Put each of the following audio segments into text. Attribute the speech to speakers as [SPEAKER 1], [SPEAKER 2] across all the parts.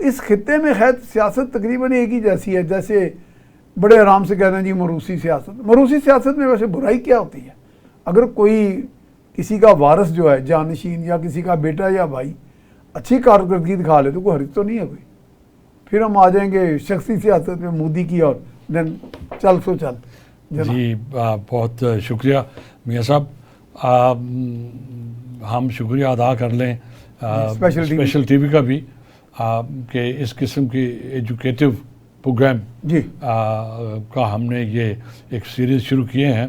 [SPEAKER 1] इस खित्ते में खैर सियासत तकरीबन एक ही जैसी है, जैसे बड़े आराम से कहते हैं जी मरूसी सियासत। मरूसी सियासत में वैसे बुराई क्या होती है? अगर कोई किसी का वारिस जो है जानशीन या किसी का बेटा या भाई अच्छी कारकर्दगी दिखा ले तो कोई हर्ज तो नहीं है कोई। फिर हम आ जाएंगे शख्सी सियासत में मोदी की और देन चल सो चल।
[SPEAKER 2] जी बहुत शुक्रिया मियाँ साहब। हम शुक्रिया अदा कर लें स्पेशल टीवी का भी कि इस किस्म की एजुकेटिव प्रोग्राम
[SPEAKER 1] जी
[SPEAKER 2] का हमने ये एक सीरीज़ शुरू किए हैं।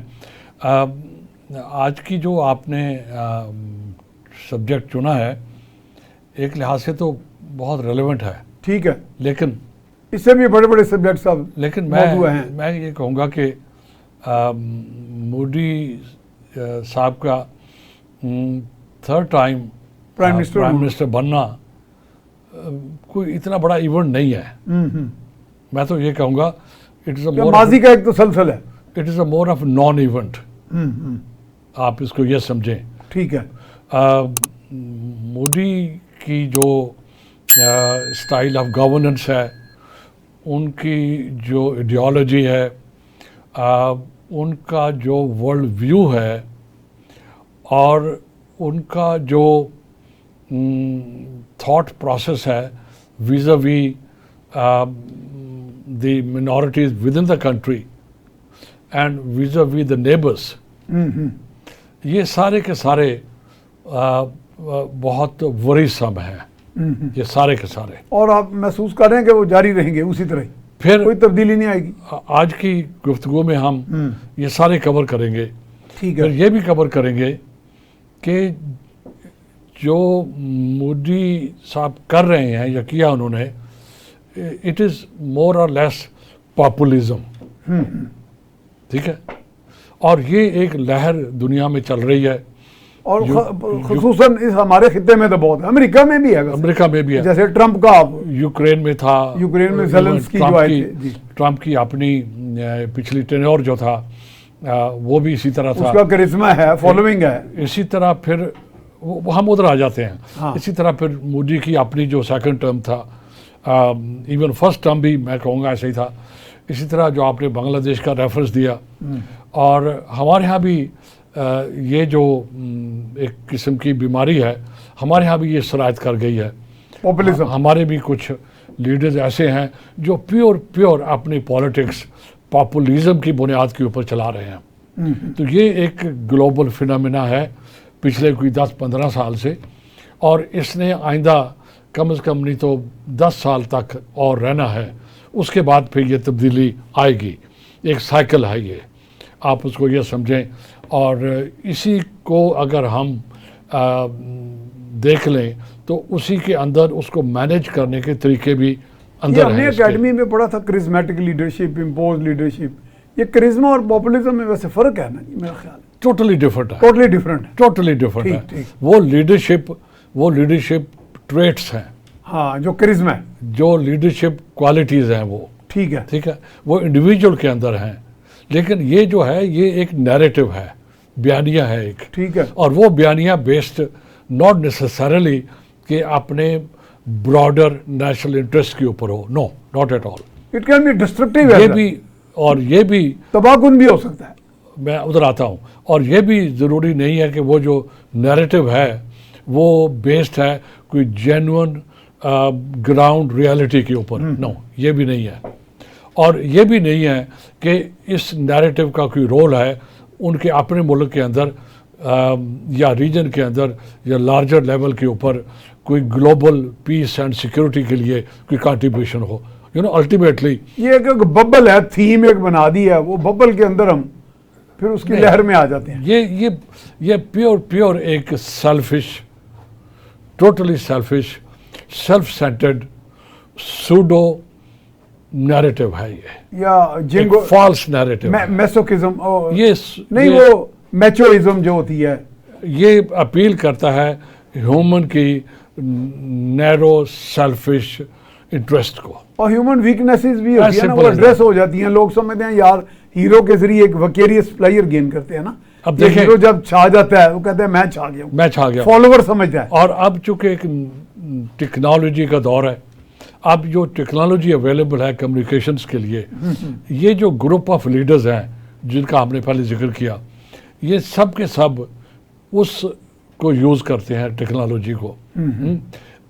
[SPEAKER 2] आज की जो आपने सब्जेक्ट चुना है एक लिहाज से तो बहुत रेलेवेंट है, ठीक है, लेकिन
[SPEAKER 1] इससे भी बड़े बड़े सब्जेक्ट सब
[SPEAKER 2] लेकिन मैं ये कहूँगा कि मोदी साहब का थर्ड टाइम प्राइम मिनिस्टर बनना कोई इतना बड़ा इवेंट नहीं है। मैं तो ये कहूँगा इट इज़
[SPEAKER 1] माजी का एक तो सलसल है,
[SPEAKER 2] it is a more of non event. आप इसको ये समझें,
[SPEAKER 1] ठीक है।
[SPEAKER 2] मोदी की जो स्टाइल ऑफ गवर्नेंस है, उनकी जो आइडियोलॉजी है, उनका जो वर्ल्ड व्यू है और उनका जो थॉट प्रोसेस है vis-a-vis the minorities within the country and vis-a-vis the neighbors, ये सारे के सारे बहुत वरीसम हैं, ये सारे के सारे।
[SPEAKER 1] और आप महसूस कर रहे हैं कि वो जारी रहेंगे उसी तरह ही,
[SPEAKER 2] फिर
[SPEAKER 1] कोई तब्दीली नहीं आएगी।
[SPEAKER 2] आज की गुफ्तगू में हम ये सारे कवर करेंगे,
[SPEAKER 1] ठीक है।
[SPEAKER 2] फिर ये भी कवर करेंगे कि जो मोदी साहब कर रहे हैं या किया उन्होंने, इट इज़ मोर और लेस पॉपुलिज्म, ठीक है, और ये एक लहर दुनिया में चल रही है
[SPEAKER 1] और खुसूसन इस हमारे खित्ते में तो बहुत है, अमेरिका में भी है,
[SPEAKER 2] अमेरिका में भी है,
[SPEAKER 1] जैसे ट्रंप का
[SPEAKER 2] यूक्रेन में था,
[SPEAKER 1] यूक्रेन में ज़ेलेंस्की जो आए थे,
[SPEAKER 2] ट्रंप की अपनी पिछली टेन्योर जो था वो भी इसी तरह था,
[SPEAKER 1] उसका करिश्मा है, फॉलोइंग है।
[SPEAKER 2] इसी तरह फिर हम उधर आ जाते हैं।
[SPEAKER 1] हाँ।
[SPEAKER 2] इसी तरह फिर मोदी की अपनी जो सेकंड टर्म था, इवन फर्स्ट टर्म भी मैं कहूँगा ऐसे ही था। इसी तरह जो आपने बांग्लादेश का रेफरेंस दिया, और हमारे यहाँ भी ये जो एक किस्म की बीमारी है, हमारे यहाँ भी ये शरायत कर गई है,
[SPEAKER 1] पॉपुलिज्म।
[SPEAKER 2] हमारे भी कुछ लीडर्स ऐसे हैं जो प्योर अपनी पॉलिटिक्स पॉपुलिज्म की बुनियाद के ऊपर चला रहे हैं। तो ये एक ग्लोबल फिनोमेना है पिछले कोई 10-15 साल से, और इसने आइंदा कम से कम नहीं तो 10 साल तक और रहना है। उसके बाद फिर ये तब्दीली आएगी, एक साइकिल है ये, आप उसको ये समझें। और इसी को अगर हम देख लें तो उसी के अंदर उसको मैनेज करने के तरीके भी अंदर
[SPEAKER 1] हमने एकेडमी में पढ़ा था, करिश्मेटिक लीडरशिप, इम्पोज लीडरशिप। ये करिश्मा और पॉपुलिज्म में वैसे फ़र्क है ना जी, मेरा ख्याल
[SPEAKER 2] टोटली डिफरेंट है,
[SPEAKER 1] टोटली डिफरेंट
[SPEAKER 2] है। वो लीडरशिप ट्रेट्स हैं,
[SPEAKER 1] हाँ, जो करिश्मा है,
[SPEAKER 2] जो लीडरशिप क्वालिटीज़ हैं वो, ठीक है, वो इंडिविजुअल के अंदर हैं। लेकिन ये जो है ये एक नैरेटिव है, बयानिया है एक, ठीक है, और वो बयानिया बेस्ड नॉट नेसेसरली कि अपने ब्रॉडर नेशनल इंटरेस्ट के ऊपर हो, no, not at all.
[SPEAKER 1] It can be destructive,
[SPEAKER 2] ये भी, और ये भी
[SPEAKER 1] तबाहकुन भी हो सकता है।
[SPEAKER 2] मैं उधर आता हूँ। और ये भी ज़रूरी नहीं है कि वो जो नैरेटिव है वो बेस्ड है कोई जेन्युइन ग्राउंड रियलिटी के ऊपर, नो, ये भी नहीं है। और ये भी नहीं है कि इस नैरेटिव का कोई रोल है उनके अपने मुल्क के अंदर या रीजन के अंदर या लार्जर लेवल के ऊपर कोई ग्लोबल पीस एंड सिक्योरिटी के लिए कोई कंट्रीब्यूशन हो। यू नो, अल्टीमेटली ये
[SPEAKER 1] एक बबल है, थीम एक बना दी है, वो बबल के अंदर हम फिर उसकी लहर में आ जाते हैं।
[SPEAKER 2] ये प्योर एक selfish, totally selfish, self centred pseudo narrative है ये,
[SPEAKER 1] या जिंगो
[SPEAKER 2] फॉल्स नैरेटिव,
[SPEAKER 1] मैसोकिज्म,
[SPEAKER 2] ये
[SPEAKER 1] नहीं, वो मैचोइज्म जो होती है,
[SPEAKER 2] ये अपील करता है ह्यूमन की नैरो सेल्फिश इंटरेस्ट को,
[SPEAKER 1] और ह्यूमन वीकनेसेस भी होती है ना, वो एड्रेस हो जाती हैं। लोग समझते हैं यार हीरो के जरिए एक वकेरियस प्लेयर गेन करते हैं ना।
[SPEAKER 2] अब देखिए,
[SPEAKER 1] हीरो जब छा जाता है वो कहते हैं मैं छा गया,
[SPEAKER 2] मैं छा गया,
[SPEAKER 1] फॉलोवर समझता है।
[SPEAKER 2] और अब चूंकि एक टेक्नोलॉजी का दौर है, अब जो टेक्नोलॉजी अवेलेबल है कम्युनिकेशंस के लिए, ये जो ग्रुप ऑफ लीडर्स हैं जिनका आपने पहले जिक्र किया, ये सब के सब उसको यूज़ करते हैं टेक्नोलॉजी को।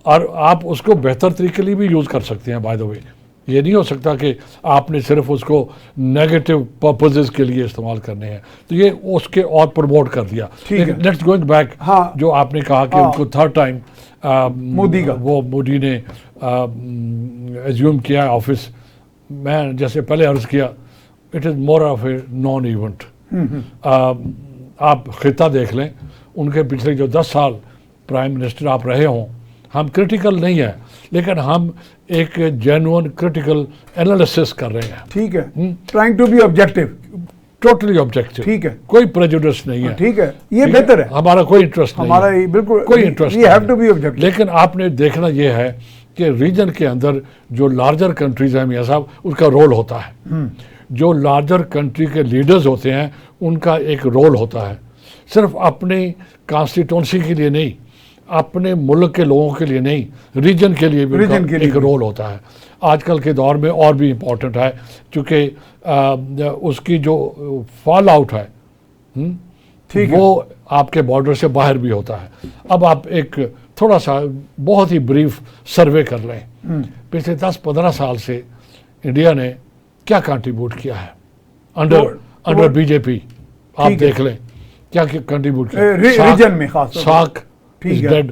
[SPEAKER 2] और आप उसको बेहतर तरीके लिए भी यूज़ कर सकते हैं। बाय द वे, ये नहीं हो सकता कि आपने सिर्फ उसको नेगेटिव पर्पसेस के लिए इस्तेमाल करने हैं, तो ये उसके और प्रमोट कर दिया। लेकिन लेट्स गोइंग बैक,
[SPEAKER 1] हाँ,
[SPEAKER 2] जो आपने कहा कि उनको थर्ड टाइम मोदी ने एज्यूम किया ऑफिस, मैं जैसे पहले अर्ज किया, it is more of a non event. आप खिता देख लें, उनके पिछले जो 10 साल प्राइम मिनिस्टर आप रहे हों, हम क्रिटिकल नहीं है, लेकिन हम एक जेन्युइन क्रिटिकल एनालिसिस कर रहे हैं।
[SPEAKER 1] ठीक है, trying to be objective,
[SPEAKER 2] totally objective.
[SPEAKER 1] ठीक है,
[SPEAKER 2] कोई प्रेजुडिस नहीं है।
[SPEAKER 1] ठीक है, ये बेहतर है।
[SPEAKER 2] हमारा कोई इंटरेस्ट नहीं
[SPEAKER 1] हमारा
[SPEAKER 2] है,
[SPEAKER 1] बिल्कुल
[SPEAKER 2] कोई interest
[SPEAKER 1] we have to be objective.
[SPEAKER 2] लेकिन आपने देखना ये है कि रीजन के अंदर जो लार्जर कंट्रीज हैं मियाँ साहब, उसका रोल होता है। जो लार्जर कंट्री के लीडर्स होते हैं उनका एक रोल होता है, सिर्फ अपनी कॉन्स्टिट्यूंसी के लिए नहीं, अपने मुल्क के लोगों के लिए नहीं, रीजन के लिए भी एक रोल होता है। आजकल के दौर में और भी इम्पोर्टेंट है, क्योंकि उसकी जो फॉल आउट है वो आपके बॉर्डर से बाहर भी होता है। अब आप एक थोड़ा सा बहुत ही ब्रीफ सर्वे कर लें, पिछले 10-15 साल से इंडिया ने क्या कंट्रीब्यूट किया है अंडर बीजेपी। आप देख लें क्या कंट्रीब्यूट किया
[SPEAKER 1] रीजन में, खास
[SPEAKER 2] साक is dead.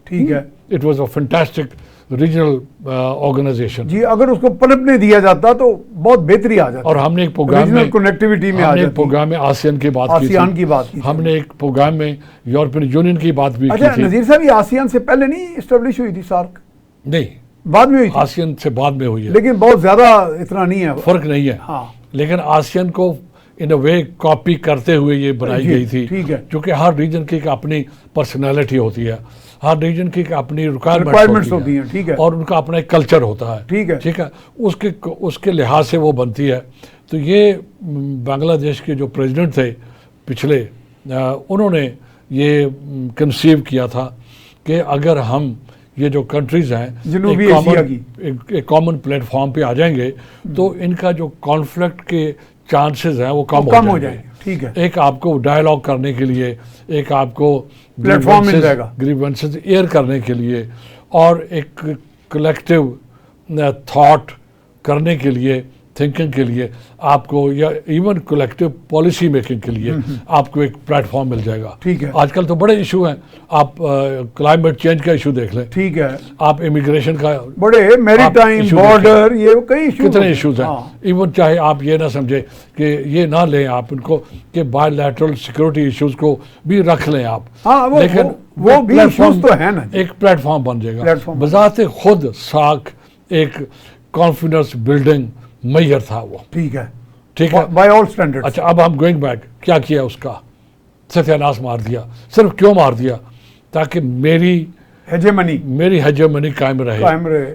[SPEAKER 1] ठीक है,
[SPEAKER 2] It was a fantastic regional organization.
[SPEAKER 1] जी, अगर उसको पनपने दिया जाता तो बहुत बेहतरी आ जाती।
[SPEAKER 2] और हमने एक प्रोग्राम में
[SPEAKER 1] कनेक्टिविटी में
[SPEAKER 2] हमने एक प्रोग्राम में आसियान की बात की थी, हमने एक प्रोग्राम में यूरोपियन यूनियन की बात भी की थी।
[SPEAKER 1] नजीर साहब, ये आसियान से पहले नहीं इस्टेब्लिश हुई थी सार्क?
[SPEAKER 2] नहीं,
[SPEAKER 1] बाद में हुई थी।
[SPEAKER 2] आसियान से बाद में हुई है,
[SPEAKER 1] लेकिन बहुत ज्यादा इतना नहीं है,
[SPEAKER 2] फर्क नहीं है।
[SPEAKER 1] हाँ,
[SPEAKER 2] लेकिन आसियान को इन अ वे कॉपी करते हुए ये बनाई गई थी, क्योंकि हर रीजन की एक अपनी पर्सनैलिटी होती है, हर रीजन की एक अपनी रिक्वायरमेंट्स होती हैं,
[SPEAKER 1] ठीक है,
[SPEAKER 2] और उनका अपना एक कल्चर होता है, ठीक है, उसके लिहाज से वो बनती है। तो ये बांग्लादेश के जो प्रेसिडेंट थे पिछले, उन्होंने ये कंसीव किया था कि अगर हम ये जो कंट्रीज हैं
[SPEAKER 1] जनूबी एशिया की
[SPEAKER 2] एक कॉमन प्लेटफॉर्म पे आ जाएंगे, तो इनका जो कॉन्फ्लिक्ट के चांसेस हैं वो कम हो जाएंगे।
[SPEAKER 1] ठीक है,
[SPEAKER 2] एक आपको डायलॉग करने के लिए, एक आपको
[SPEAKER 1] प्लेटफॉर्म मिल जाएगा,
[SPEAKER 2] ग्रीवेंसेस एयर करने के लिए, और एक कलेक्टिव थॉट करने के लिए, थिंकिंग के लिए आपको, या इवन कलेक्टिव पॉलिसी मेकिंग के लिए आपको एक प्लेटफॉर्म मिल जाएगा।
[SPEAKER 1] ठीक है,
[SPEAKER 2] आजकल तो बड़े इशू हैं, आप क्लाइमेट चेंज का इशू देख लें,
[SPEAKER 1] ठीक है,
[SPEAKER 2] आप इमिग्रेशन का,
[SPEAKER 1] बड़े मैरीटाइम, बॉर्डर, ये कई इशू,
[SPEAKER 2] कितने इश्यूज हैं। इवन चाहे आप ये ना समझे कि ये ना लें आप इनको कि बायलैटरल सिक्योरिटी इश्यूज को भी रख लें आप,
[SPEAKER 1] लेकिन वो भी इश्यूज तो है ना,
[SPEAKER 2] एक प्लेटफॉर्म बन जाएगा। बजाते खुद साख एक कॉन्फिडेंस बिल्डिंग मैयर था वो।
[SPEAKER 1] ठीक है, बाय ऑल स्टैंडर्ड्स।
[SPEAKER 2] अच्छा, अब हम गोइंग बैक, क्या किया, उसका सत्यानाश मार दिया। सिर्फ क्यों मार दिया? ताकि मेरी हेजेमनी कायम रहे,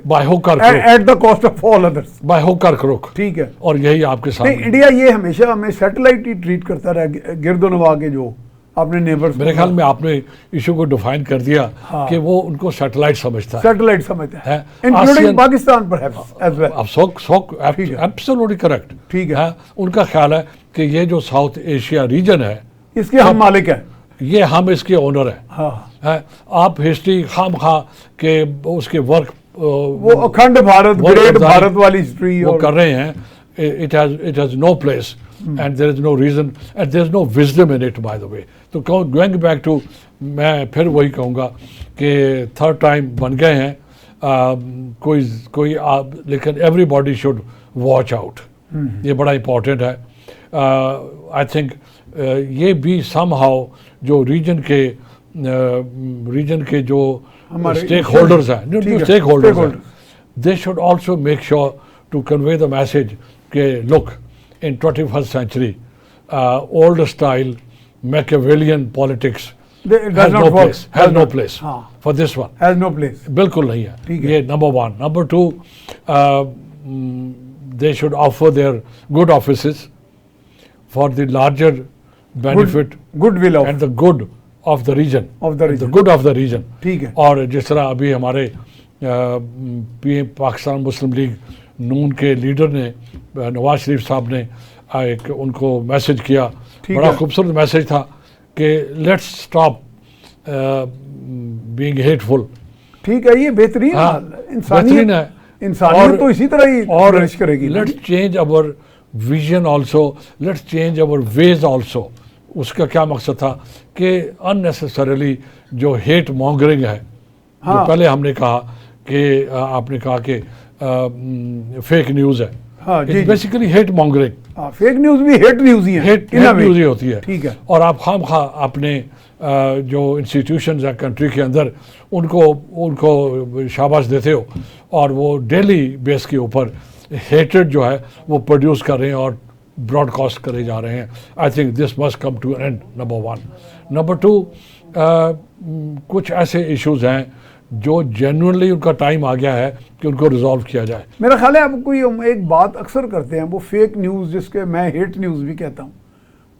[SPEAKER 2] by hook or crook,
[SPEAKER 1] at the cost of all others,
[SPEAKER 2] by hook or crook.
[SPEAKER 1] ठीक है,
[SPEAKER 2] और यही आपके सामने
[SPEAKER 1] इंडिया ये हमेशा हमें सैटेलाइट ही ट्रीट करता रहा, गिरदोनवा के जो अपने नेबर्स।
[SPEAKER 2] मेरे ख्याल में आपने इशू को डिफाइन कर दिया कि वो उनको सैटेलाइट समझता है,
[SPEAKER 1] including Pakistan perhaps as well.
[SPEAKER 2] Absolutely correct, ठीक है। उनका ख्याल है कि ये जो साउथ एशिया रीजन है,
[SPEAKER 1] इसके हम मालिक हैं,
[SPEAKER 2] ये हम इसके ओनर हैं। आप हिस्ट्री खाम खा के उसके वर्क,
[SPEAKER 1] वो अखंड भारत, ग्रेट भारत वाली हिस्ट्री
[SPEAKER 2] वो कर रहे हैं। It has no place, and there is no reason, and there is no wisdom in it, by the way. तो going back to, मैं फिर वही कहूँगा कि थर्ड टाइम बन गए हैं, कोई लेकिन everybody should watch out, ये बड़ा इम्पोर्टेंट है। आई थिंक ये भी somehow जो रीजन के जो स्टेक होल्डर्स हैं, they should also make sure to convey the message कि look, in 21st century, old style Machiavellian politics has no place for this one.
[SPEAKER 1] Has no place.
[SPEAKER 2] बिल्कुल नहीं है। ये number one. Number two, they should offer their good offices for the larger benefit,
[SPEAKER 1] goodwill of,
[SPEAKER 2] and the good of the region.
[SPEAKER 1] The good
[SPEAKER 2] of the region.
[SPEAKER 1] ठीक है।
[SPEAKER 2] और जिस तरह अभी हमारे पाकिस्तान मुस्लिम लीग नून के लीडर ने नवाज शरीफ साहब ने एक उनको मैसेज किया,
[SPEAKER 1] ठीक
[SPEAKER 2] बड़ा
[SPEAKER 1] है।
[SPEAKER 2] खूबसूरत मैसेज था कि लेट्स स्टॉप बीइंग हेटफुल।
[SPEAKER 1] ठीक है, ये बेहतरीन
[SPEAKER 2] हाँ,
[SPEAKER 1] हाल है।
[SPEAKER 2] बेहतरीन है।
[SPEAKER 1] इंसानियत तो इसी तरह ही
[SPEAKER 2] और
[SPEAKER 1] फ्लरिश करेगी ना।
[SPEAKER 2] Let's change our vision also, let's change our ways also. उसका क्या मकसद था कि अननेसेसरीली जो हेट मॉन्गरिंग है,
[SPEAKER 1] हाँ।
[SPEAKER 2] जो पहले हमने कहा कि आपने कहा कि फेक न्यूज़ है,
[SPEAKER 1] हाँ, जी, जी।
[SPEAKER 2] बेसिकली हेट मॉन्गरिंग,
[SPEAKER 1] हाँ, फेक न्यूज भी हेट न्यूज ही है,
[SPEAKER 2] hate
[SPEAKER 1] in a way।
[SPEAKER 2] News ही होती है।
[SPEAKER 1] ठीक है।
[SPEAKER 2] और आप खामखा अपने जो इंस्टीट्यूशंस हैं कंट्री के अंदर उनको शाबाश देते हो, और वो डेली बेस के ऊपर हेटेड जो है वो प्रोड्यूस कर रहे हैं और ब्रॉडकास्ट करे जा रहे हैं। I think this must come to an end, number one. Number two, कुछ ऐसे इश्यूज हैं जो जेन्युइनली उनका टाइम आ गया है कि उनको रिजॉल्व किया जाए।
[SPEAKER 1] मेरा ख्याल है आप कोई हम एक बात अक्सर करते हैं, वो फेक न्यूज़ जिसके मैं हेट न्यूज़ भी कहता हूँ,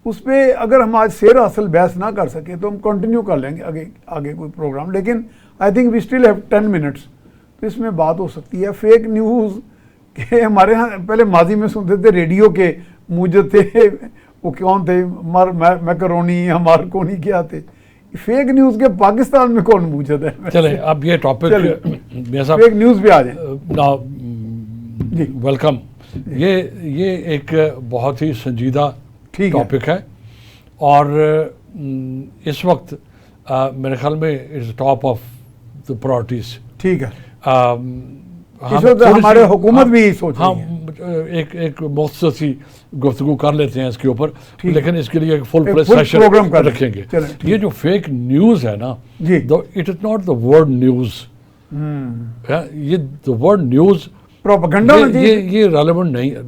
[SPEAKER 1] उस पर अगर हम आज शेर असल बहस ना कर सके तो हम कंटिन्यू कर लेंगे आगे कोई प्रोग्राम, लेकिन I think we still have 10 minutes, तो इसमें बात हो सकती है। फेक न्यूज़ के हमारे यहाँ पहले माजी में सुनते थे रेडियो के मूजद थे, वो कौन थे, मैकरोनी या मार्कोनी क्या थे। फेक न्यूज़ के पाकिस्तान में कौन मूजद है?
[SPEAKER 2] चले अब ये टॉपिक मेरे साहब
[SPEAKER 1] फेक न्यूज़ पे आ जाए।
[SPEAKER 2] नाउ
[SPEAKER 1] जी।
[SPEAKER 2] वेलकम। ये एक बहुत ही संजीदा
[SPEAKER 1] ठीक है।
[SPEAKER 2] टॉपिक है, और इस वक्त मेरे ख्याल में its top of the priorities.
[SPEAKER 1] ठीक है,
[SPEAKER 2] हम
[SPEAKER 1] इस वक्त
[SPEAKER 2] थोड़ी
[SPEAKER 1] हमारे
[SPEAKER 2] सी-
[SPEAKER 1] हुकूमत
[SPEAKER 2] हम-
[SPEAKER 1] भी यही सोच रही
[SPEAKER 2] हम
[SPEAKER 1] है।
[SPEAKER 2] एक मुख्तसर सी गुफ्तगू कर लेते हैं इसके ऊपर,
[SPEAKER 1] ठीक।
[SPEAKER 2] लेकिन इसके लिए एक फुल
[SPEAKER 1] एक
[SPEAKER 2] प्लेस
[SPEAKER 1] full
[SPEAKER 2] सेशन
[SPEAKER 1] program कर लें।
[SPEAKER 2] रखेंगे।
[SPEAKER 1] चलें, ठीक।
[SPEAKER 2] ये जो फेक न्यूज़ है ना,
[SPEAKER 1] जी।
[SPEAKER 2] It is not the word news, ये द वर्ड न्यूज़
[SPEAKER 1] प्रोपेगेंडा होना
[SPEAKER 2] ये
[SPEAKER 1] चाहिए।
[SPEAKER 2] रेलेवेंट नहीं है।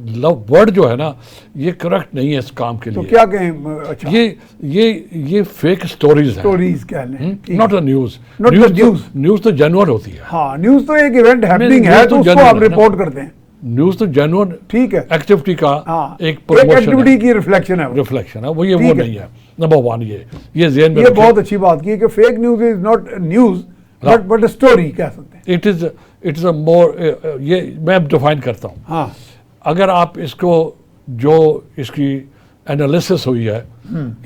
[SPEAKER 2] वर्ड जो है ना, ये करेक्ट नहीं है इस काम के
[SPEAKER 1] तो
[SPEAKER 2] लिए।
[SPEAKER 1] क्या कहें? अच्छा,
[SPEAKER 2] ये फेक स्टोरीज है,
[SPEAKER 1] स्टोरीज कह लें। ठीक
[SPEAKER 2] नॉट
[SPEAKER 1] है।
[SPEAKER 2] A news.
[SPEAKER 1] Not the news।
[SPEAKER 2] News तो जेन्युइन होती है।
[SPEAKER 1] हाँ, न्यूज़ तो एक इवेंट हैपनिंग
[SPEAKER 2] news
[SPEAKER 1] है
[SPEAKER 2] तो
[SPEAKER 1] तो उसको
[SPEAKER 2] genuine
[SPEAKER 1] आप
[SPEAKER 2] है ना।
[SPEAKER 1] रिपोर्ट करते हैं।
[SPEAKER 2] न्यूज़ तो जेन्युइन
[SPEAKER 1] ठीक है।
[SPEAKER 2] एक्टिविटी का
[SPEAKER 1] हाँ,
[SPEAKER 2] एक
[SPEAKER 1] एक
[SPEAKER 2] प्रमोशन
[SPEAKER 1] एक्टिविटी की रिफ्लेक्शन है वो।
[SPEAKER 2] रिफ्लेक्शन है, वो ये
[SPEAKER 1] ठीक
[SPEAKER 2] वो
[SPEAKER 1] है।
[SPEAKER 2] नहीं है। नंबर वन, ये ज़हन में
[SPEAKER 1] ये
[SPEAKER 2] रखें।
[SPEAKER 1] बहुत अच्छी बात की है कि fake news is not news but story कह सकते हैं।
[SPEAKER 2] इट इज़ अ मोर, ये मैं डिफाइन करता हूँ।
[SPEAKER 1] हाँ,
[SPEAKER 2] अगर आप इसको जो इसकी एनालिसिस हुई है,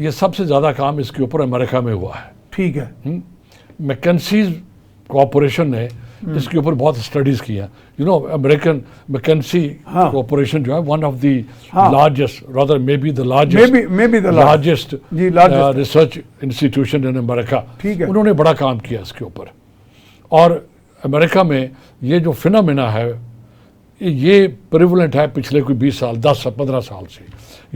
[SPEAKER 2] ये सबसे ज़्यादा काम इसके ऊपर अमेरिका में हुआ है।
[SPEAKER 1] ठीक है।
[SPEAKER 2] मैकेंसीज कॉरपोरेशन ने इसके ऊपर बहुत स्टडीज़ की हैं। यू नो, अमेरिकन मैकेंसी
[SPEAKER 1] हाँ।
[SPEAKER 2] कॉरपोरेशन जो है वन ऑफ द
[SPEAKER 1] हाँ।
[SPEAKER 2] Largest, rather maybe the
[SPEAKER 1] Maybe the
[SPEAKER 2] largest
[SPEAKER 1] जी, largest।
[SPEAKER 2] Research institution in America.
[SPEAKER 1] ठीक है।
[SPEAKER 2] उन्होंने बड़ा काम किया इसके ऊपर। और अमेरिका में ये जो फिनोमेना है, ये प्रिवलेंट है पिछले कोई 20 साल, 10 से 15 साल से।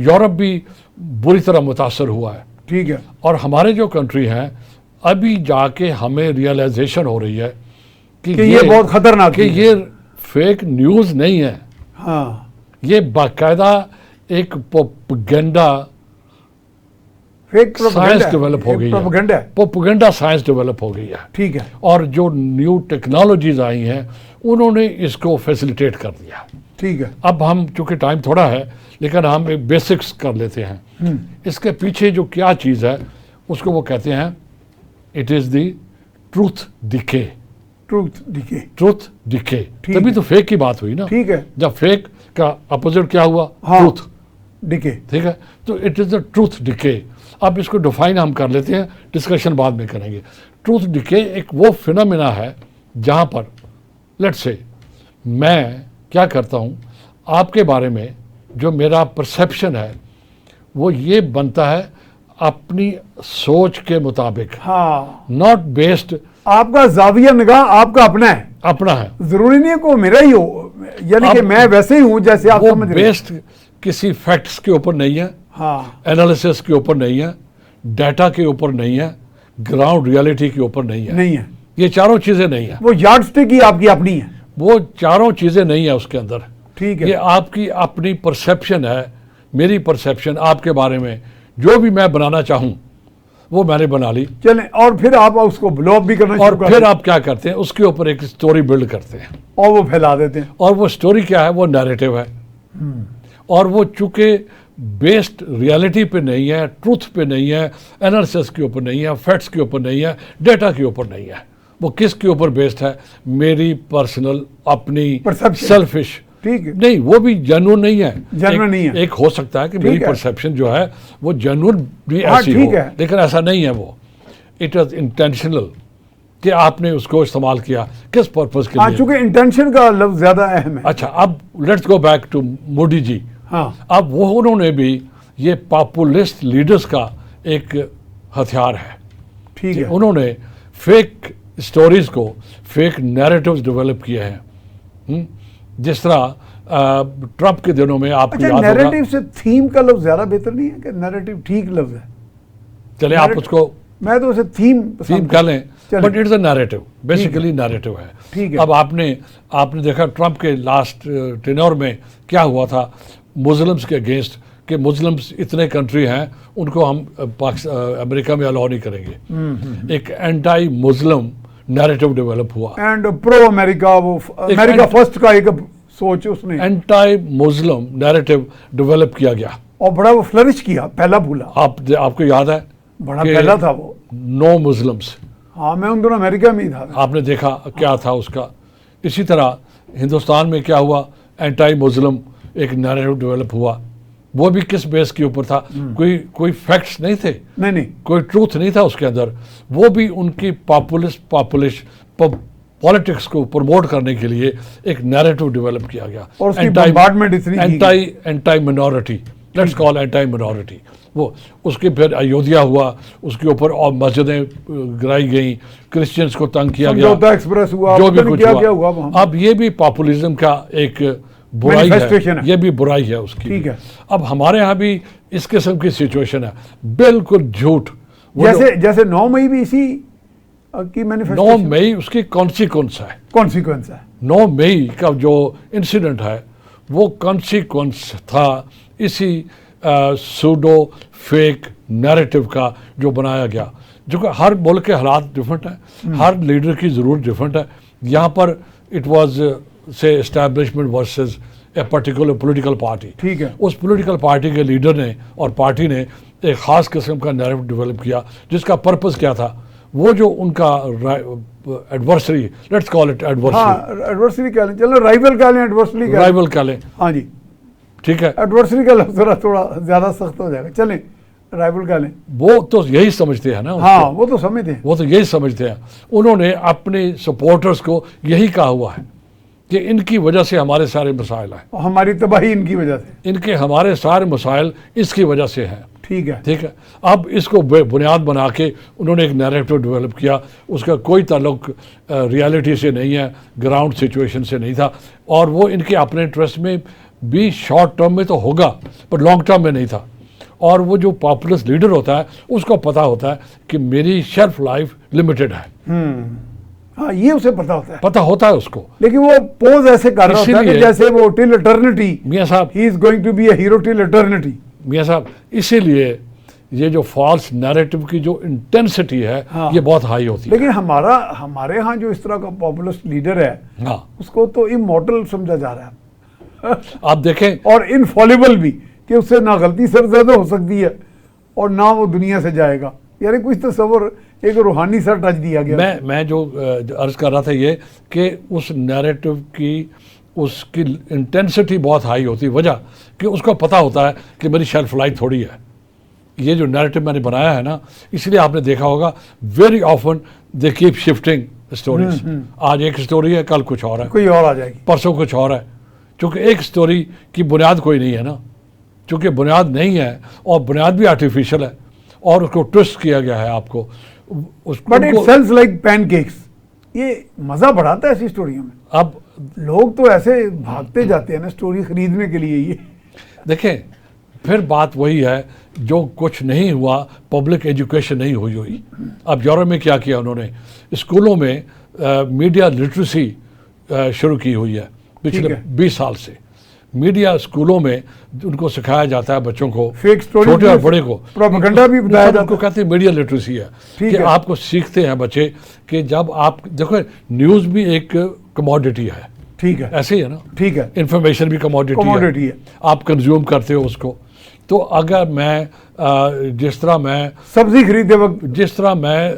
[SPEAKER 2] यूरोप भी बुरी तरह मुतासर हुआ है,
[SPEAKER 1] ठीक है।
[SPEAKER 2] और हमारे जो कंट्री हैं, अभी जाके हमें रियलाइजेशन हो रही है कि
[SPEAKER 1] ये बहुत खतरनाक
[SPEAKER 2] कि
[SPEAKER 1] चीज़ है।
[SPEAKER 2] ये फेक न्यूज़ नहीं है,
[SPEAKER 1] हाँ,
[SPEAKER 2] ये बाकायदा एक प्रोपेगेंडा
[SPEAKER 1] फेक
[SPEAKER 2] साइंस डेवलप हो गई है।
[SPEAKER 1] प्रोपेगेंडा है।
[SPEAKER 2] प्रोपेगेंडा साइंस डेवलप हो गई है,
[SPEAKER 1] ठीक है।
[SPEAKER 2] और जो न्यू टेक्नोलॉजीज आई हैं उन्होंने इसको फैसिलिटेट कर दिया।
[SPEAKER 1] ठीक है।
[SPEAKER 2] अब हम, चूंकि टाइम थोड़ा है, लेकिन हम एक बेसिक्स कर लेते हैं। इसके पीछे जो क्या चीज़ है उसको वो कहते हैं, it is the truth decay.
[SPEAKER 1] Truth decay.
[SPEAKER 2] Truth decay,
[SPEAKER 1] ठीक
[SPEAKER 2] तभी
[SPEAKER 1] है।
[SPEAKER 2] तो फेक की बात हुई ना।
[SPEAKER 1] ठीक है।
[SPEAKER 2] जब फेक का अपोजिट क्या हुआ?
[SPEAKER 1] हाँ।
[SPEAKER 2] ट्रूथ।
[SPEAKER 1] डिके।
[SPEAKER 2] ठीक है, तो it is the truth decay. अब इसको डिफाइन हम कर लेते हैं, डिस्कशन बाद में करेंगे। ट्रूथ डिके एक वो फिनोमेना है जहाँ पर, लेट्स से, मैं क्या करता हूँ, आपके बारे में जो मेरा परसेप्शन है वो ये बनता है अपनी सोच के मुताबिक,
[SPEAKER 1] हाँ,
[SPEAKER 2] नॉट बेस्ड,
[SPEAKER 1] आपका जाविया निगाह आपका अपना है,
[SPEAKER 2] अपना है।
[SPEAKER 1] जरूरी नहीं है को मेरा ही हो, यानी कि
[SPEAKER 2] अब
[SPEAKER 1] मैं वैसे ही हूं जैसे आप
[SPEAKER 2] वो
[SPEAKER 1] समझ रहे हैं।
[SPEAKER 2] बेस्ड किसी फैक्ट्स के ऊपर नहीं है,
[SPEAKER 1] हाँ,
[SPEAKER 2] एनालिसिस के ऊपर नहीं है, डाटा के ऊपर नहीं है, ग्राउंड रियलिटी के ऊपर नहीं है।
[SPEAKER 1] नहीं है।
[SPEAKER 2] ये चारों चीज़ें नहीं है,
[SPEAKER 1] वो यार्डस्टिक ही आपकी अपनी है।
[SPEAKER 2] वो चारों चीज़ें नहीं है उसके अंदर।
[SPEAKER 1] ठीक
[SPEAKER 2] ये
[SPEAKER 1] है।
[SPEAKER 2] आपकी अपनी परसेप्शन है, मेरी परसेप्शन आपके बारे में, जो भी मैं बनाना चाहूँ वो मैंने बना ली,
[SPEAKER 1] चलें, और फिर आप उसको ब्लॉक भी करना
[SPEAKER 2] और
[SPEAKER 1] शुरू कर
[SPEAKER 2] फिर
[SPEAKER 1] दें,
[SPEAKER 2] आप क्या करते हैं, उसके ऊपर एक स्टोरी बिल्ड करते हैं,
[SPEAKER 1] और वो फैला देते हैं।
[SPEAKER 2] और वो स्टोरी क्या है, वो नैरेटिव है। और वो चूंकि बेस्ड रियलिटी पे नहीं है, ट्रूथ पे नहीं है, एनालिसिस के ऊपर नहीं है, फैक्ट्स के ऊपर नहीं है, डेटा के ऊपर नहीं है, वो किसके ऊपर बेस्ड है? मेरी पर्सनल अपनी
[SPEAKER 1] Perception.
[SPEAKER 2] सेल्फिश,
[SPEAKER 1] ठीक है,
[SPEAKER 2] नहीं वो भी जेन्युइन नहीं है।
[SPEAKER 1] Genuine नहीं है।
[SPEAKER 2] एक हो सकता है कि मेरी
[SPEAKER 1] है।
[SPEAKER 2] परसेप्शन जो है वो जेन्युइन भी
[SPEAKER 1] हाँ,
[SPEAKER 2] ऐसी
[SPEAKER 1] ठीक
[SPEAKER 2] हो,
[SPEAKER 1] है।
[SPEAKER 2] लेकिन ऐसा नहीं है। वो इट वाज इंटेंशनल कि आपने उसको इस्तेमाल किया किस पर्पस के
[SPEAKER 1] हाँ,
[SPEAKER 2] लिए।
[SPEAKER 1] चूंकि इंटेंशन का लफ्ज ज्यादा अहम है।
[SPEAKER 2] अच्छा, अब let's go back to Modi ji.
[SPEAKER 1] हाँ,
[SPEAKER 2] अब वो उन्होंने भी ये पॉपुलिस्ट लीडर्स का एक हथियार है
[SPEAKER 1] ठीक
[SPEAKER 2] कि
[SPEAKER 1] है,
[SPEAKER 2] उन्होंने फेक स्टोरीज को, फेक नैरेटिव्स डेवलप किए हैं। जिस तरह ट्रंप के दिनों में आपको
[SPEAKER 1] अच्छा,
[SPEAKER 2] याद होगा,
[SPEAKER 1] नैरेटिव से थीम का लफ्ज ज्यादा बेहतर नहीं है कि नैरेटिव ठीक लफ्ज है?
[SPEAKER 2] चले आप उसको
[SPEAKER 1] मैं तो उसे थीम
[SPEAKER 2] थीम कर लें,
[SPEAKER 1] चलें।
[SPEAKER 2] But it's a narrative, basically narrative है।
[SPEAKER 1] ठीक है।
[SPEAKER 2] अब आपने देखा ट्रंप के लास्ट टेन्योर में क्या हुआ था मुस्लिम्स के अगेंस्ट, कि मुस्लिम्स इतने कंट्री हैं उनको हम अमेरिका में अलाउ नहीं करेंगे। एक एंटी मुस्लिम नैरेटिव डेवलप हुआ,
[SPEAKER 1] एंड प्रो अमेरिका, वो अमेरिका फर्स्ट का एक सोच उसने,
[SPEAKER 2] एंटी मुस्लिम नैरेटिव डेवलप किया गया।
[SPEAKER 1] और बड़ा वो फ्लरिश किया, पहला फूला,
[SPEAKER 2] आपको याद है?
[SPEAKER 1] बड़ा
[SPEAKER 2] कि
[SPEAKER 1] पहला था वो।
[SPEAKER 2] नो मुस्लिम्स,
[SPEAKER 1] हाँ, मैं उन दोनों अमेरिका में ही था।
[SPEAKER 2] आपने देखा क्या था उसका। इसी तरह हिंदुस्तान में क्या हुआ, एंटी मुस्लिम एक नैरेटिव डेवलप हुआ। वो भी किस बेस के ऊपर था? कोई फैक्ट्स नहीं थे,
[SPEAKER 1] नहीं,
[SPEAKER 2] कोई ट्रूथ नहीं था उसके अंदर। वो भी उनकी पॉपुलिस्ट पॉलिटिक्स को प्रमोट करने के लिए एक नैरेटिव डेवलप किया गया।
[SPEAKER 1] और उसकी bombardment इतनी की गई।
[SPEAKER 2] Anti minority, let's call anti minority. वो उसके फिर अयोध्या हुआ, उसके ऊपर और मस्जिदें गिराई गई, क्रिश्चियंस को तंग किया गया,
[SPEAKER 1] समझौता एक्सप्रेस हुआ,
[SPEAKER 2] जो
[SPEAKER 1] पता
[SPEAKER 2] भी
[SPEAKER 1] नहीं
[SPEAKER 2] कुछ
[SPEAKER 1] क्या
[SPEAKER 2] हुआ।
[SPEAKER 1] वहाँ।
[SPEAKER 2] अब ये भी पॉपुलिज्म का एक बुराई
[SPEAKER 1] Manifestation
[SPEAKER 2] है,
[SPEAKER 1] है।
[SPEAKER 2] ये भी बुराई है उसकी।
[SPEAKER 1] ठीक है।
[SPEAKER 2] अब हमारे यहाँ भी इस किस्म की सिचुएशन है, बिल्कुल झूठ। वो
[SPEAKER 1] जैसे 9 मई भी इसी की
[SPEAKER 2] 9
[SPEAKER 1] मैनिफेस्टेशन
[SPEAKER 2] मई उसकी कॉन्सिक्वेंस है।
[SPEAKER 1] कॉन्सिक्वेंस है।
[SPEAKER 2] 9 मई का जो इंसिडेंट है वो कॉन्सिक्वेंस था इसी सूडो फेक नैरेटिव का जो बनाया गया, जो कि हर मुल्क के हालात डिफरेंट हैं, हर लीडर की ज़रूरत डिफरेंट है। यहाँ पर इट वाज से establishment versus a particular political party.
[SPEAKER 1] ठीक है।
[SPEAKER 2] उस पॉलिटिकल पार्टी के लीडर ने और पार्टी ने एक ख़ास किस्म का नैरेटिव डेवलप किया, जिसका पर्पस क्या था? वो जो उनका adversary, let's call it adversary,
[SPEAKER 1] हाँ, एडवर्सरी कह लें, चलो राइवल कह लें, एडवर्सरी कह लें।
[SPEAKER 2] राइवल कह लें,
[SPEAKER 1] हाँ जी,
[SPEAKER 2] ठीक है।
[SPEAKER 1] एडवर्सरी का लफ्ज थोड़ा ज्यादा सख्त हो जाएगा, चलें राइवल कह लें।
[SPEAKER 2] वो तो यही समझते हैं ना उसको।
[SPEAKER 1] हाँ, वो तो समझते हैं।
[SPEAKER 2] वो तो यही समझते हैं। उन्होंने अपने सपोर्टर्स को यही कहा हुआ है कि इनकी वजह से हमारे सारे मसाइल हैं,
[SPEAKER 1] और हमारी तबाही इनकी वजह से।
[SPEAKER 2] हमारे सारे मसाइल इसकी वजह से हैं।
[SPEAKER 1] ठीक है।
[SPEAKER 2] ठीक है। अब इसको बुनियाद बना के उन्होंने एक नैरेटिव डेवलप किया, उसका कोई ताल्लुक रियलिटी से नहीं है, ग्राउंड सिचुएशन से नहीं था। और वो इनके अपने इंटरेस्ट में भी शॉर्ट टर्म में तो होगा, पर लॉन्ग टर्म में नहीं था। और वो जो पॉपुलिस्ट लीडर होता है उसको पता होता है कि मेरी शेल्फ लाइफ लिमिटेड है,
[SPEAKER 1] हाँ, ये उसे पता होता है
[SPEAKER 2] उसको।
[SPEAKER 1] लेकिन वो पोज ऐसे कर रहा होता है कि
[SPEAKER 2] इसीलिए-
[SPEAKER 1] जैसे वो टिल इटर्निटी,
[SPEAKER 2] मियाँ साहब,
[SPEAKER 1] he is going to be a hero till eternity.
[SPEAKER 2] मियाँ साहब, इसीलिए ये जो फॉल्स नैरेटिव की जो इंटेंसिटी है,
[SPEAKER 1] हाँ।
[SPEAKER 2] ये बहुत हाई होती है।
[SPEAKER 1] लेकिन हमारे यहाँ जो इस तरह का पॉपुलिस्ट लीडर है,
[SPEAKER 2] हाँ,
[SPEAKER 1] उसको तो इमॉर्टल समझा जा रहा है
[SPEAKER 2] आप देखें,
[SPEAKER 1] और इनफॉलिबल भी, कि उससे ना गलती सर ज्यादा हो सकती है और ना वो दुनिया से जाएगा। यानी कुछ तस्वर, एक रूहानी सा टच दिया गया।
[SPEAKER 2] मैं जो अर्ज कर रहा था ये कि उस नैरेटिव की उसकी इंटेंसिटी बहुत हाई होती है, वजह कि उसको पता होता है कि मेरी शेल्फ लाइफ थोड़ी है। ये जो नैरेटिव मैंने बनाया है ना, इसलिए आपने देखा होगा very often they keep shifting stories. आज एक स्टोरी है, कल कुछ और है,
[SPEAKER 1] कोई और आ जाएगी,
[SPEAKER 2] परसों कुछ और है। क्योंकि एक स्टोरी की बुनियाद कोई नहीं है ना, चूँकि बुनियाद नहीं है और बुनियाद भी आर्टिफिशियल है और उसको ट्विस्ट किया गया है आपको।
[SPEAKER 1] But it sells like pancakes. ये मजा बढ़ाता है ऐसी स्टोरियों में।
[SPEAKER 2] अब
[SPEAKER 1] लोग तो ऐसे भागते जाते हैं ना स्टोरी खरीदने के लिए। ये
[SPEAKER 2] देखें, फिर बात वही है, जो कुछ नहीं हुआ, पब्लिक एजुकेशन नहीं हुई। अब यूरोप में क्या किया उन्होंने, स्कूलों में मीडिया लिटरेसी शुरू की हुई है पिछले 20 साल से। मीडिया स्कूलों में उनको सिखाया जाता है बच्चों को,
[SPEAKER 1] फेक स्टोरी,
[SPEAKER 2] छोटे और बड़े को
[SPEAKER 1] प्रोपेगेंडा भी बताया जाता है।
[SPEAKER 2] उनको कहते हैं मीडिया लिटरेसी है कि
[SPEAKER 1] है।
[SPEAKER 2] आपको सीखते हैं बच्चे कि जब आप देखो, न्यूज़ भी एक कमोडिटी है।
[SPEAKER 1] ठीक है,
[SPEAKER 2] ऐसे ही है ना,
[SPEAKER 1] ठीक है,
[SPEAKER 2] इंफॉर्मेशन भी कमोडिटी
[SPEAKER 1] कमोडिटी है।
[SPEAKER 2] आप कंज्यूम करते हो उसको। तो अगर मैं जिस तरह मैं
[SPEAKER 1] सब्जी खरीदते वक्त
[SPEAKER 2] जिस तरह मैं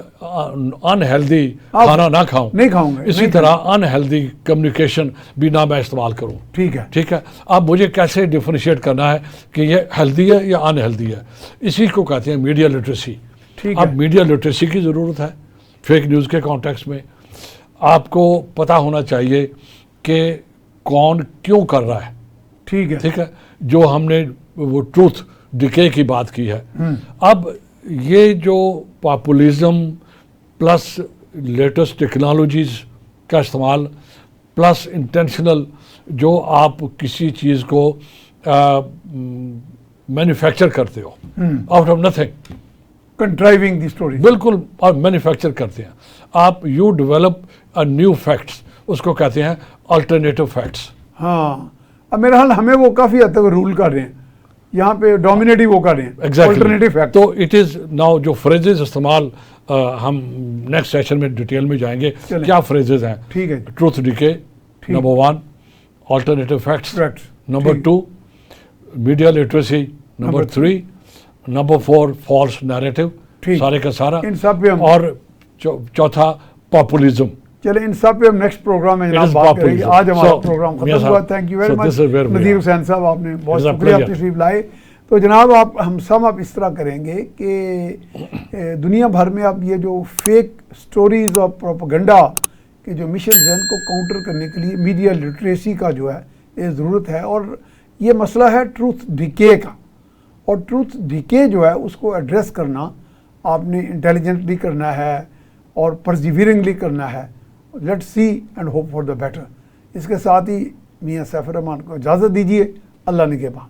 [SPEAKER 2] अनहेल्दी खाना ना खाऊं,
[SPEAKER 1] नहीं खाऊंगा,
[SPEAKER 2] इसी
[SPEAKER 1] नहीं
[SPEAKER 2] तरह अनहेल्दी कम्युनिकेशन भी ना मैं इस्तेमाल करूं।
[SPEAKER 1] ठीक है।
[SPEAKER 2] ठीक है, अब मुझे कैसे डिफरेंशिएट करना है कि ये हेल्दी है या अनहेल्दी है, इसी को कहते हैं मीडिया लिटरेसी।
[SPEAKER 1] ठीक
[SPEAKER 2] अब
[SPEAKER 1] है।
[SPEAKER 2] मीडिया लिटरेसी की ज़रूरत है फेक न्यूज़ के कॉन्टेक्स्ट में। आपको पता होना चाहिए कि कौन क्यों कर रहा है।
[SPEAKER 1] ठीक है।
[SPEAKER 2] ठीक है, जो हमने वो ट्रूथ डिके की बात की है। अब ये जो पॉपुलिज्म प्लस लेटेस्ट टेक्नोलॉजीज़ का इस्तेमाल प्लस इंटेंशनल जो आप किसी चीज़ को मैन्युफैक्चर करते हो out of nothing,
[SPEAKER 1] contriving the story.
[SPEAKER 2] बिल्कुल, और मैन्युफैक्चर करते हैं आप, you develop a new facts, उसको कहते हैं अल्टरनेटिव फैक्ट्स।
[SPEAKER 1] हाँ, अब मेरा हाल हमें वो काफ़ी हद तक रूल कर रहे हैं, यहाँ पे डोमिनेट ही वो कर रहे हैं। Alternative fact.
[SPEAKER 2] तो इट इज़ नाउ जो फ्रेजेस इस्तेमाल हम नेक्स्ट सेशन में डिटेल में जाएंगे क्या फ्रेजेस हैं।
[SPEAKER 1] ठीक है।
[SPEAKER 2] Truth decay number 1, alternative facts number 2, media literacy number 3, number 4 false narrative, सारे का सारा
[SPEAKER 1] इन सब पे हम,
[SPEAKER 2] और चौथा पॉपुलिज्म।
[SPEAKER 1] चले इन सब पे हम नेक्स्ट प्रोग्राम में जनाब बात करेंगे। आज हमारा प्रोग्राम खत्म हुआ। थैंक यू वेरी मच नदीर हुसैन साहब, आपने बहुत शुक्रिया तशरीफ लाए। तो जनाब आप हम सब आप इस तरह करेंगे कि दुनिया भर में अब ये जो फेक स्टोरीज और प्रोपेगेंडा के जो मिशन हैं उनको काउंटर करने के लिए मीडिया लिटरेसी का जो है ये ज़रूरत है। और ये मसला है ट्रूथ डिके का, और ट्रूथ डिके जो है उसको एड्रेस करना आपने इंटेलिजेंटली करना है और परसिवियरिंगली करना है। Let's see and hope for the better. इसके साथ ही मियां सैफुर रहमान को इजाज़त दीजिए। अल्लाह निगहबान।